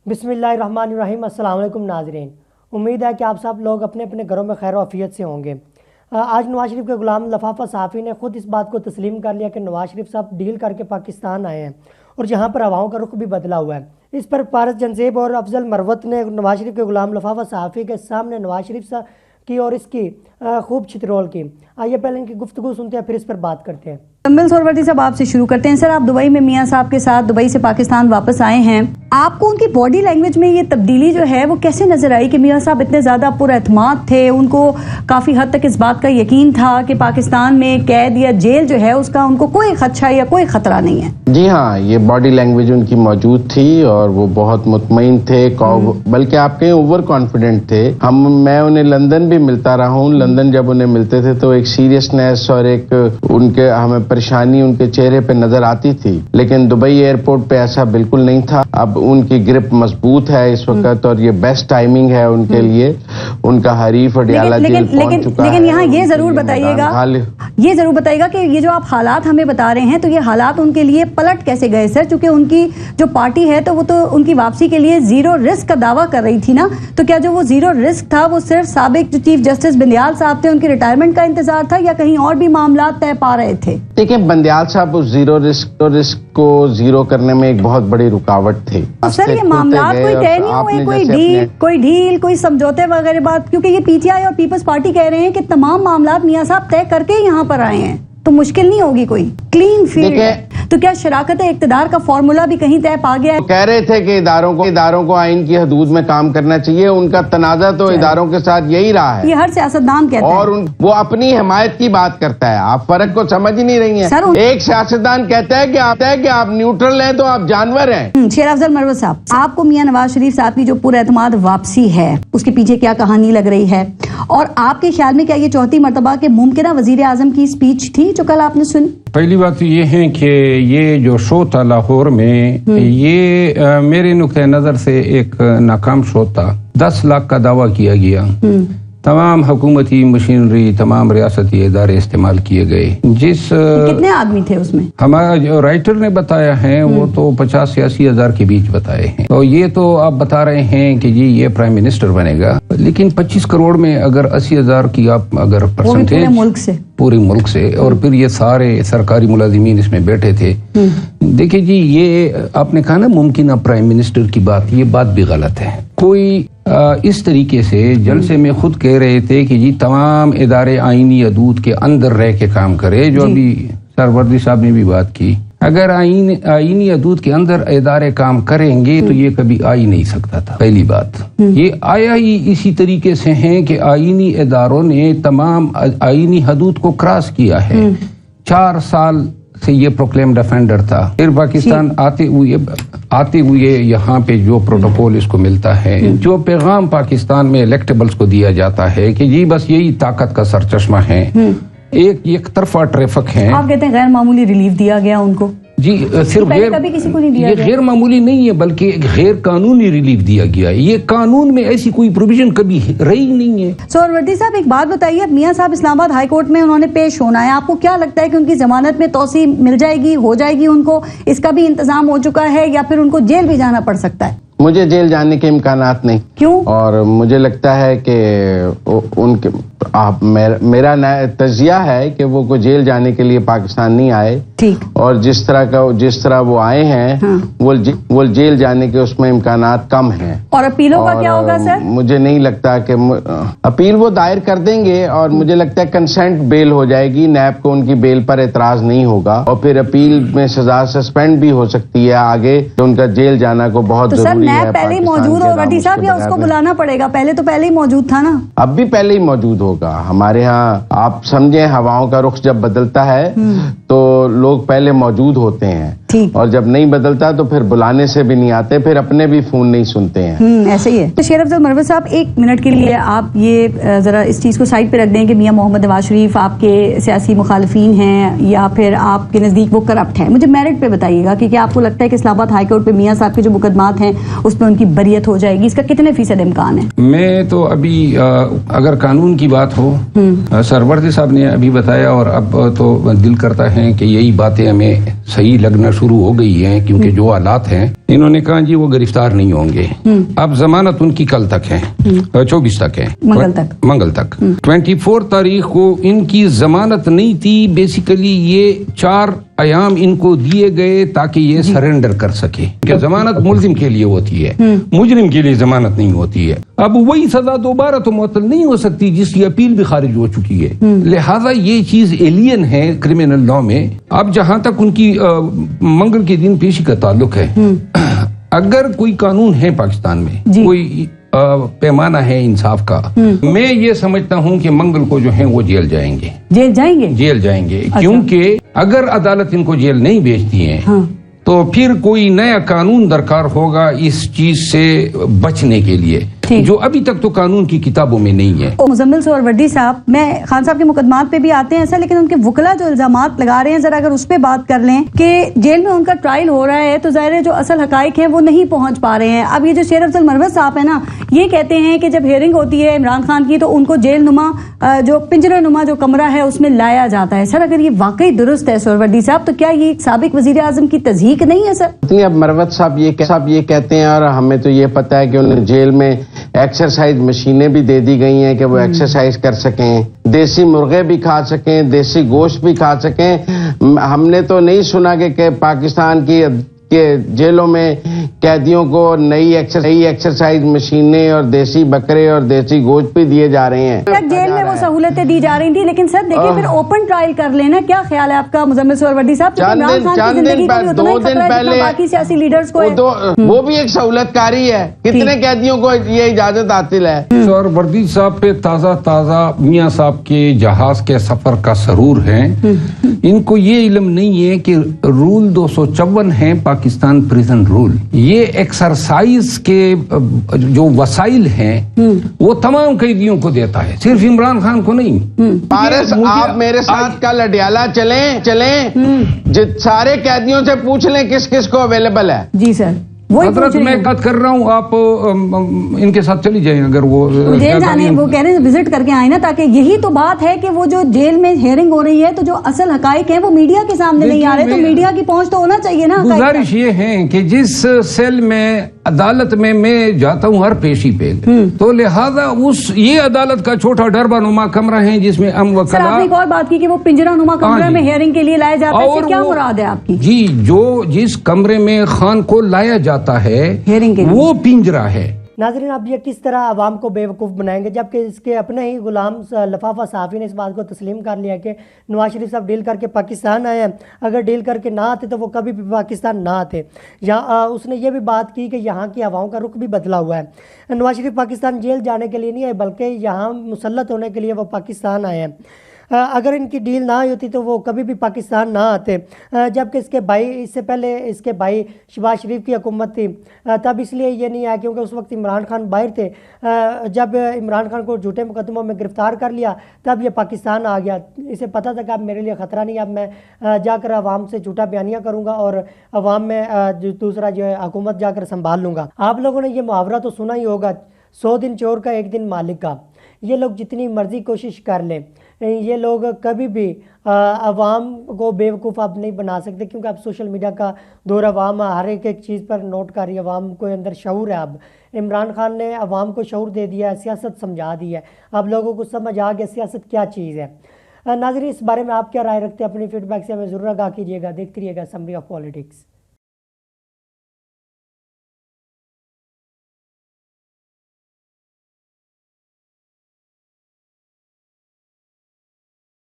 बिस्मिल्लाहिर्रहमानिर्रहीम। अस्सलाम वालेकुम नाज़रीन, उम्मीद है कि आप सब लोग अपने अपने घरों में खैर आफियत से होंगे। आज नवाज शरीफ के गुलाम लफाफा सहाफ़ी ने ख़ुद इस बात को तस्लीम कर लिया कि नवाज शरीफ साहब डील करके पाकिस्तान आए हैं और जहां पर हवाओं का रुख भी बदला हुआ है। इस पर पारस जंजेब और अफजल मरवत ने नवाज शरीफ के गुलाम लफाफा सहाफ़ी के सामने नवाज शरीफ साहब की और इसकी खूब छितरोल की। आइए पहले इनकी गुफ्तगू सुनते हैं, फिर इस पर बात करते हैं। मुकम्मल सोरवर्दी साहब आपसे शुरू करते हैं। सर, आप दुबई में मियां साहब के साथ दुबई से पाकिस्तान वापस आए हैं, आपको उनकी बॉडी लैंग्वेज में ये तब्दीली जो है वो कैसे नजर आई कि मियां साहब इतने ज्यादा पुरएतमाद थे, उनको काफी हद तक इस बात का यकीन था कि पाकिस्तान में कैद या जेल जो है उसका उनको कोई खदशा या कोई खतरा नहीं है? जी हाँ, ये बॉडी लैंग्वेज उनकी मौजूद थी और वो बहुत मुतमईन थे, बल्कि आप कहीं ओवर कॉन्फिडेंट थे। मैं उन्हें लंदन भी मिलता रहा हूँ। लंदन जब उन्हें मिलते थे तो एक सीरियसनेस और एक उनके हमें परेशानी उनके चेहरे पे नजर आती थी, लेकिन दुबई एयरपोर्ट पे ऐसा बिल्कुल नहीं था। अब उनकी ग्रिप मजबूत है इस वक्त और ये बेस्ट टाइमिंग है उनके लिए। उनका हरीफ अडियाला जेल पहुंच चुका है। लेकिन यहाँ ये जरूर बताइएगा कि ये जो आप हालात हमें बता रहे हैं तो ये हालात उनके लिए पलट कैसे गए सर? चूंकि उनकी जो पार्टी है तो वो तो उनकी वापसी के लिए जीरो रिस्क का दावा कर रही थी ना, तो क्या जो वो जीरो रिस्क था वो सिर्फ साबिक जो चीफ जस्टिस बंदियाल साहब थे उनकी रिटायरमेंट का इंतजार था या कहीं और भी मामला तय पा रहे थे? देखिए, बंदियाल साहब उस जीरो रिस्क को जीरो करने में एक बहुत बड़ी रुकावट थे। तो सर, ये मामला कोई तय नहीं हुए, कोई ढील कोई समझौते वगैरह बात, क्योंकि ये पीटीआई और पीपल्स पार्टी कह रहे हैं कि तमाम मामला मियां साहब तय करके यहाँ पर आए हैं, तो मुश्किल नहीं होगी कोई क्लीन फील्ड। तो क्या शराकत इक्तदार का फॉर्मूला भी कहीं तय पा गया है? कह रहे थे कि इदारों को आइन की हदूद में काम करना चाहिए। उनका तनाजा तो इदारों के साथ यही रहा है। ये हर सियासतदान कहता है और वो अपनी हिमायत की बात करता है। आप फर्क को समझ ही नहीं रही हैं। एक सियासतदान कहता है कि आप न्यूट्रल हैं तो आप जानवर हैं। शेर अफजल मरवत साहब, आपको मियां नवाज शरीफ साहब की जो पुरएतमाद वापसी है उसके पीछे क्या कहानी लग रही है, और आपके ख्याल में क्या ये चौथी मर्तबा के मुमकिन वजीर आजम की स्पीच थी जो कल आपने सुनी? पहली बात तो ये है कि ये जो शो था लाहौर में, ये मेरे नुक्ते नजर से एक नाकाम शो था। 10 लाख का दावा किया गया, तमाम हुकूमती मशीनरी, तमाम रियासती इदारे इस्तेमाल किए गए। कितने आदमी थे उसमें? हमारा जो राइटर ने बताया है वो तो 50 से 80 हजार के बीच बताए हैं। तो ये तो आप बता रहे हैं कि जी ये प्राइम मिनिस्टर बनेगा, लेकिन 25 करोड़ में अगर 80 हजार की आप अगर परसेंटेज पूरे मुल्क से और फिर ये सारे सरकारी मुलाजिमीन इसमें बैठे थे। देखिए जी, ये आपने कहा ना मुमकिन प्राइम मिनिस्टर की बात, ये बात भी गलत है। कोई इस तरीके से जलसे में खुद कह रहे थे कि जी तमाम इदारे आईनी हदूद के अंदर रह के काम करे, जो अभी सरवर्दी साहब ने भी बात की। अगर आईनी हदूद के अंदर इदारे काम करेंगे तो ये कभी आ ही नहीं सकता था। पहली बात, ये आया ही इसी तरीके से है कि आईनी इदारों ने तमाम आईनी हदूद को क्रॉस किया है। 4 साल से ये प्रोक्लेम डिफेंडर था। फिर पाकिस्तान आते हुए यहाँ पे जो प्रोटोकॉल इसको मिलता है, जो पैगाम पाकिस्तान में इलेक्टेबल्स को दिया जाता है कि जी बस यही ताकत का सरचश्मा है, एक तरफा ट्रैफिक है। आप कहते हैं गैर मामूली रिलीफ दिया गया उनको? जी, सिर्फ कभी किसी को नहीं दिया ये गैर मामूली नहीं है बल्कि गैर कानूनी रिलीफ दिया गया है। ये कानून में ऐसी कोई प्रोविजन कभी रही नहीं है। सोहरवर्दी साहब, एक बात बताइए, मियां साहब इस्लामाबाद हाई कोर्ट में उन्होंने पेश होना है, आपको क्या लगता है कि उनकी जमानत में तौसी मिल जाएगी, हो जाएगी उनको? इसका भी इंतजाम हो चुका है या फिर उनको जेल भी जाना पड़ सकता है? मुझे जेल जाने के इम्कानात नहीं। क्यों? और मुझे लगता है कि उनके मेरा तजिया है कि वो को जेल जाने के लिए पाकिस्तान नहीं आए। ठीक। और जिस तरह वो आए हैं, हाँ। वो जेल जाने के उसमें इम्कानात कम हैं। और अपीलों का क्या होगा सर? मुझे नहीं लगता कि अपील वो दायर कर देंगे और मुझे लगता है कंसेंट बेल हो जाएगी। नैब को उनकी बेल पर एतराज नहीं होगा और फिर अपील में सजा सस्पेंड भी हो सकती है आगे, तो उनका जेल जाना को बहुत जरूरी है। पहले ही मौजूद हो वर्दी साहब या उसको बुलाना पड़ेगा? पहले ही मौजूद था ना? अब भी पहले ही मौजूद होगा। हमारे यहाँ आप समझे, हवाओं का रुख जब बदलता है तो लोग पहले मौजूद होते हैं, और जब नहीं बदलता तो फिर बुलाने से भी नहीं आते, फिर अपने भी फोन नहीं सुनते हैं। ऐसे ही है। तो शेर अफजल मरवत साहब, 1 मिनट के लिए आप ये जरा इस चीज को साइड पे रख दें कि मियां मोहम्मद नवाज शरीफ आपके सियासी मुखालिफिन हैं या फिर आपके नजदीक वो करप्ट हैं। मुझे मेरिट पे बताइएगा कि क्या आपको लगता है कि इस्लामाबाद हाई कोर्ट पे मियां साहब के जो मुकदमात हैं उसमें उनकी बरियत हो जाएगी? इसका कितने फीसद इम्कान है? मैं तो अभी अगर कानून की बात हो, सरवर्दी साहब ने अभी बताया और अब तो दिल करता है कि यही बातें हमें सही लगना शुरू हो गई हैं, क्योंकि जो हालात हैं, इन्होंने कहा जी वो गिरफ्तार नहीं होंगे। अब जमानत उनकी कल तक है, 24 तक है, मंगल तक। 24 तारीख को इनकी जमानत नहीं थी। बेसिकली ये 4 अयाम इनको दिए गए ताकि ये सरेंडर कर सके, कि जमानत मुल्जिम के लिए होती है, मुजरिम के लिए जमानत नहीं होती है। अब वही सजा दोबारा तो मुअत्तल नहीं हो सकती जिसकी अपील भी खारिज हो चुकी है, लिहाजा ये चीज एलियन है क्रिमिनल लॉ में। अब जहां तक उनकी मंगल के दिन पेशी का ताल्लुक है, अगर कोई कानून है पाकिस्तान में, कोई पैमाना है इंसाफ का, मैं ये समझता हूं कि मंगल को जो है वो जेल जाएंगे। जेल जाएंगे अच्छा। क्योंकि अगर अदालत इनको जेल नहीं भेजती है तो फिर कोई नया कानून दरकार होगा इस चीज से बचने के लिए, जो अभी तक तो कानून की किताबों में नहीं है। मुजम्मिल सोहरावर्दी साहब, मैं खान साहब के मुकदमात पे भी आते हैं ऐसा, लेकिन उनके वकला जो इल्जामात लगा रहे हैं, जरा अगर उस पे बात कर लें कि जेल में उनका ट्रायल हो रहा है तो जाहिर है जो असल हकाइक है वो नहीं पहुंच पा रहे हैं। अब ये जो शेर अफजल मरवत साहब है ना, ये कहते हैं कि जब हियरिंग होती है इमरान खान की तो उनको जेल नुमा जो पिंजरा नुमा जो कमरा है उसमें लाया जाता है। सर अगर ये वाकई दुरुस्त है सोहरावर्दी साहब, तो क्या ये साबिक वजीर आजम की तज़हीक नहीं है सर? अब मरवत साहब ये कहते हैं, और हमें तो ये पता है कि उन्हें जेल में एक्सरसाइज मशीनें भी दे दी गई हैं कि वो एक्सरसाइज कर सकें, देसी मुर्गे भी खा सकें, देसी गोश्त भी खा सकें। हमने तो नहीं सुना कि पाकिस्तान की जेलों में कैदियों को नई एक्सरसाइज मशीनें और देसी बकरे और देसी गोश्त भी दिए जा रहे हैं। जेल में वो सहूलतें दी जा रही थी, लेकिन सर देखिए फिर ओपन ट्रायल कर लेना, क्या ख्याल है आपका मुजम्मिल सोहरावर्दी साहब? 2 दिन पहले बाकी सियासी लीडर्स को वो भी एक सहूलतकारी है। कितने कैदियों को ये इजाजत हासिल है? सोहरावर्दी साहब पे ताजा मियां साहब के जहाज के सफर का सरूर है। इनको ये इल्म नहीं है कि रूल 254 है पाकिस्तान प्रिजन रूल, ये एक्सरसाइज के जो वसाइल हैं वो तमाम कैदियों को देता है, सिर्फ इमरान खान को नहीं। पारस, आप मेरे साथ कल अडियाला चलें, सारे कैदियों से पूछ लें किस किस को अवेलेबल है। जी सर, हजरत मैं कट कर रहा हूँ, आप इनके साथ चली जाएं अगर वो जेल जाने, वो कह रहे हैं विजिट करके आए ना, ताकि यही तो बात है कि वो जो जेल में हियरिंग हो रही है तो जो असल हकाइक है वो मीडिया के सामने नहीं आ रहे, तो मीडिया की पहुंच तो होना चाहिए ना। गुजारिश ये है कि जिस सेल में अदालत में मैं जाता हूँ हर पेशी पे, तो लिहाजा ये अदालत का छोटा डरबा नुमा कमरा है जिसमें आपने एक और बात की कि वो पिंजरा नुमा कमरा में हियरिंग के लिए लाया जाता है, क्या मुराद है आपकी? जी, जिस कमरे में खान को लाया जाता है वो पिंजरा है। नाज़रीन, अब ये किस तरह आवाम को बेवकूफ़ बनाएंगे, जबकि इसके अपने ही गुलाम लफाफा सहाफ़ी ने इस बात को तस्लीम कर लिया कि नवाज शरीफ साहब डील करके पाकिस्तान आए हैं, अगर डील करके ना आते तो वो कभी भी पाकिस्तान ना आते। यहाँ उसने ये भी बात की कि यहाँ की हवाओं का रुख भी बदला हुआ है। नवाज शरीफ पाकिस्तान जेल जाने के लिए नहीं आए, बल्कि यहाँ मुसल्लत होने के लिए वो पाकिस्तान आए हैं। अगर इनकी डील ना होती तो वो कभी भी पाकिस्तान ना आते। जबकि इससे पहले इसके भाई शहबाज शरीफ की हुकूमत थी, तब इसलिए ये नहीं आया क्योंकि उस वक्त इमरान खान बाहर थे। जब इमरान खान को झूठे मुकदमों में गिरफ़्तार कर लिया तब ये पाकिस्तान आ गया। इसे पता था कि अब मेरे लिए ख़तरा नहीं, अब मैं जाकर अवाम से झूठा बयानिया करूँगा और अवाम में दूसरा जो है हुकूमत जाकर संभाल लूँगा। आप लोगों ने ये मुहावरा तो सुना ही होगा, 100 दिन चोर का 1 दिन मालिक का। ये लोग जितनी मर्ज़ी कोशिश कर लें, ये लोग कभी भी अवाम को बेवकूफ़ अब नहीं बना सकते, क्योंकि अब सोशल मीडिया का दौर, अवाम हर एक चीज़ पर नोट कर रही है, अवाम को अंदर शऊर है। अब इमरान खान ने अवाम को शऊर दे दिया है, सियासत समझा दी है, अब लोगों को समझ आ गया सियासत क्या चीज़ है। नाज़रीन, इस बारे में आप क्या राय रखते हैं? अपनी फीडबैक से हमें ज़रूर आगाह कीजिएगा। देखते रहिएगा समरी ऑफ पॉलिटिक्स।